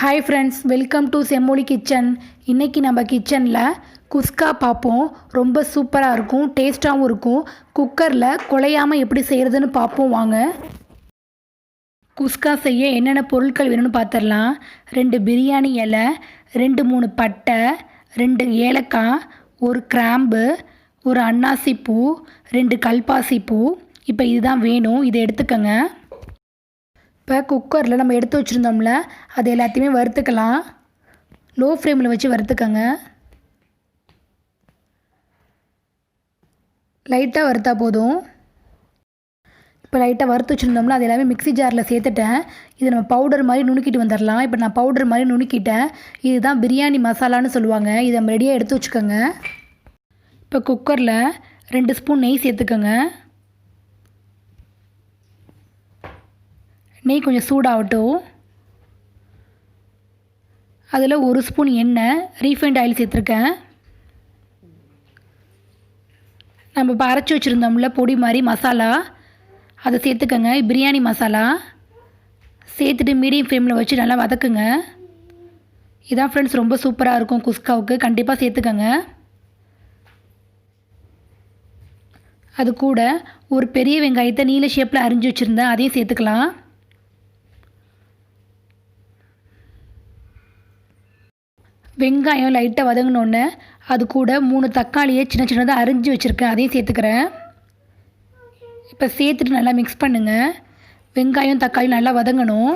hi friends welcome to Semoli kitchen इनकी நம்ம கிச்சன்ல குஸ்கா பாப்போம் ரொம்ப சூப்பரா இருக்கும் டேஸ்டாவும் இருக்கும் குக்கர்ல குழையாம எப்படி செய்யறதுன்னு பாப்போம் வாங்க குஸ்கா செய்ய என்னென்ன பொருட்கள் வேணும்னு பாத்திரலாம் 2 பிரியாணி இலை 2-3 பட்டை 2 ஏலக்காய் ஒரு கிராம்பு ஒரு அன்னாசி பூ 2 கல்பாசி பூ இப்போ இதுதான் வேணும் இதை எடுத்துக்கங்க இப்போ குக்கரில் நம்ம எடுத்து வச்சுருந்தோம்ல அது எல்லாத்தையுமே வறுத்துக்கலாம் லோ ஃப்ளேமில் வச்சு வறுத்துக்கங்க லைட்டாக வறுத்தா போதும் இப்போ லைட்டாக வறுத்து வச்சுருந்தோம்ல அது எல்லாமே மிக்ஸி ஜாரில் சேர்த்துட்டேன் இது நம்ம பவுடர் மாதிரி நுணுக்கிட்டு வந்துடலாம் இப்போ நான் பவுடர் மாதிரி நுணுக்கிட்டேன் இதுதான் பிரியாணி மசாலான்னு சொல்லுவாங்க இதை நம்ம ரெடியாக எடுத்து வச்சுக்கோங்க இப்போ குக்கரில் 2 ஸ்பூன் நெய் சேர்த்துக்கோங்க நெய் கொஞ்சம் சூடாகட்டும் அதில் 1 ஸ்பூன் எண்ணெய் ரீஃபைண்ட் ஆயில் சேர்த்துருக்கேன் நம்ம இப்போ அரைச்சி வச்சுருந்தோம்ல பொடி மாதிரி மசாலா அதை சேர்த்துக்கங்க பிரியாணி மசாலா சேர்த்துட்டு மீடியம் ஃப்ளேமில் வச்சு நல்லா வதக்குங்க இதான் ஃப்ரெண்ட்ஸ் ரொம்ப சூப்பராக இருக்கும் குஸ்காவுக்கு கண்டிப்பாக சேர்த்துக்கங்க அது கூட ஒரு பெரிய வெங்காயத்தை நீல ஷேப்பில் அரிஞ்சு வச்சுருந்தேன் அதையும் சேர்த்துக்கலாம் வெங்காயம் லைட்டாக வதங்கினோன்னே அது கூட 3 தக்காளியை சின்ன சின்னதாக அரிஞ்சு வச்சுருக்கேன் அதையும் சேர்த்துக்கிறேன் இப்போ சேர்த்துட்டு நல்லா மிக்ஸ் பண்ணுங்கள் வெங்காயம் தக்காளி நல்லா வதங்கணும்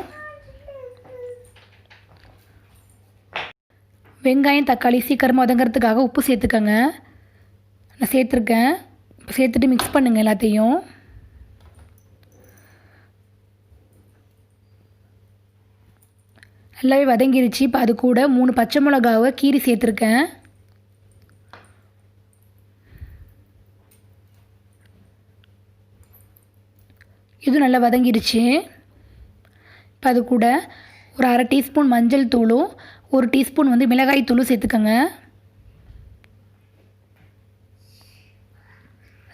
வெங்காயம் தக்காளி சீக்கிரமாக வதங்கிறதுக்காக உப்பு சேர்த்துக்கங்க நான் சேர்த்துருக்கேன் இப்போ சேர்த்துட்டு மிக்ஸ் பண்ணுங்கள் எல்லாத்தையும் நல்லாவே வதங்கிருச்சு இப்போ அது கூட 3 பச்சை மிளகாவை கீரி சேர்த்துருக்கேன் இதுவும் நல்லா வதங்கிருச்சு இப்போ அது கூட ஒரு 1/2 டீஸ்பூன் மஞ்சள் தூளும் 1 டீஸ்பூன் மிளகாய் தூளும் சேர்த்துக்கோங்க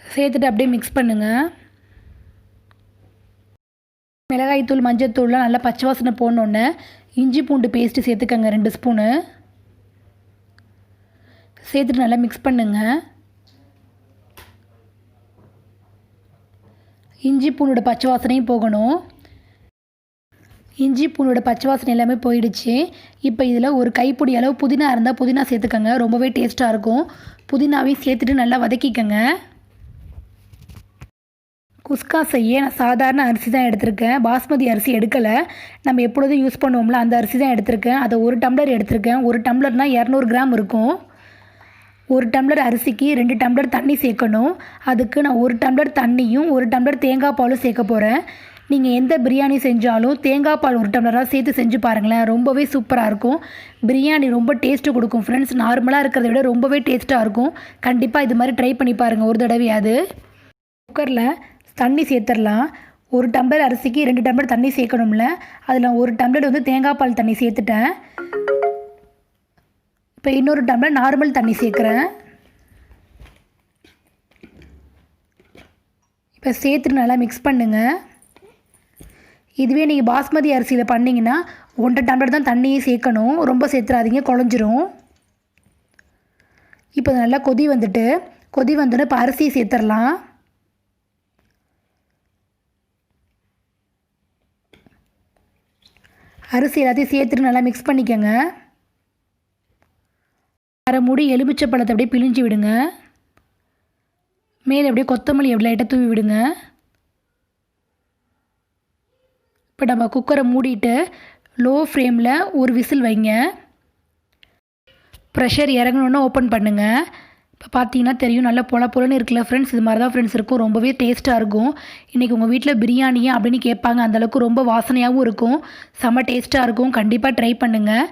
சேர்த்துட்டு அப்படியே மிக்ஸ் பண்ணுங்கள் மிளகாய் தூள் மஞ்சள் தூள்லாம் நல்லா பச்சை வாசனை போடணுன்னு இஞ்சி பூண்டு பேஸ்ட்டு சேர்த்துக்கங்க 2 ஸ்பூனு சேர்த்துட்டு நல்லா மிக்ஸ் பண்ணுங்கள் இஞ்சி பூண்டோட பச்சை வாசனையும் போகணும் இஞ்சி பூண்டோட பச்சை வாசனை எல்லாமே போயிடுச்சு இப்போ இதில் ஒரு கைப்பிடி அளவு புதினா இருந்தால் புதினா சேர்த்துக்கங்க ரொம்பவே டேஸ்ட்டாக இருக்கும் புதினாவையும் சேர்த்துட்டு நல்லா வதக்கிக்கங்க குஸ்கா செய்ய நான் சாதாரண அரிசி தான் எடுத்திருக்கேன் பாஸ்மதி அரிசி எடுக்கலை நம்ம எப்பொழுதும் யூஸ் பண்ணுவோம்ல அந்த அரிசி தான் எடுத்திருக்கேன் அதை 1 டம்ளர் எடுத்திருக்கேன் 1 டம்ளர்னால் 200 கிராம் இருக்கும் 1 டம்ளர் அரிசிக்கு 2 டம்ளர் தண்ணி சேர்க்கணும் அதுக்கு நான் 1 டம்ளர் தண்ணியும் 1 டம்ளர் தேங்காய் பாலும் சேர்க்க போகிறேன் நீங்கள் எந்த பிரியாணி செஞ்சாலும் தேங்காய் பால் 1 டம்ளராக சேர்த்து செஞ்சு பாருங்களேன் ரொம்பவே சூப்பராக இருக்கும் பிரியாணி ரொம்ப டேஸ்ட்டு கொடுக்கும் ஃப்ரெண்ட்ஸ் நார்மலாக இருக்கிறத விட ரொம்பவே டேஸ்ட்டாக இருக்கும் கண்டிப்பாக இது மாதிரி ட்ரை பண்ணி பாருங்கள் ஒரு தடவையாவது குக்கரில் தண்ணி சேர்த்துடலாம் 1 டம்ளர் அரிசிக்கு 2 டம்ளர் தண்ணி சேர்க்கணும்ல அதில் 1 டம்ளர் தேங்காய் பால் தண்ணி சேர்த்துட்டேன் இப்போ இன்னொரு டம்ளர் நார்மல் தண்ணி சேர்க்குறேன் இப்போ சேர்த்துட்டு நல்லா மிக்ஸ் பண்ணுங்கள் இதுவே நீங்கள் பாஸ்மதி அரிசியில் பண்ணிங்கன்னா 1 டம்ளர் தான் தண்ணியே சேர்க்கணும் ரொம்ப சேர்த்துறாதீங்க குழஞ்சிரும் இப்போ நல்லா கொதி வந்தோடனே இப்போ அரிசியை சேர்த்துடலாம் அரிசி எல்லாத்தையும் சேர்த்துட்டு நல்லா மிக்ஸ் பண்ணிக்கோங்க அரை மூடி எலுமிச்சை பழத்தை அப்படியே பிழிஞ்சு விடுங்க மேலே அப்படியே கொத்தமல்லி எப்படி லைட்டாக தூவி விடுங்க இப்போ நம்ம குக்கரை மூடிட்டு லோ ஃப்ளேமில் ஒரு விசில் வைங்க ப்ரெஷர் இறங்கணுன்னு ஓப்பன் பண்ணுங்கள் இப்போ பார்த்தீங்கன்னா தெரியும் நல்லா பொலன்னு இருக்குல்ல ஃப்ரெண்ட்ஸ் இது மாதிரி தான் ஃப்ரெண்ட்ஸ் இருக்கும் ரொம்பவே டேஸ்ட்டாக இருக்கும் இன்றைக்கி உங்கள் வீட்டில் பிரியாணியா அப்படின்னு கேட்பாங்க அந்தளவுக்கு ரொம்ப வாசனையாகவும் இருக்கும் செம்ம டேஸ்ட்டாக இருக்கும் கண்டிப்பாக ட்ரை பண்ணுங்கள்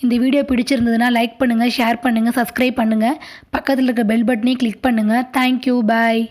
இந்த வீடியோ பிடிச்சிருந்ததுன்னா லைக் பண்ணுங்கள் ஷேர் பண்ணுங்கள் சப்ஸ்கிரைப் பண்ணுங்கள் பக்கத்தில் இருக்க பெல் பட்டனையும் கிளிக் பண்ணுங்கள் தேங்க்யூ பாய்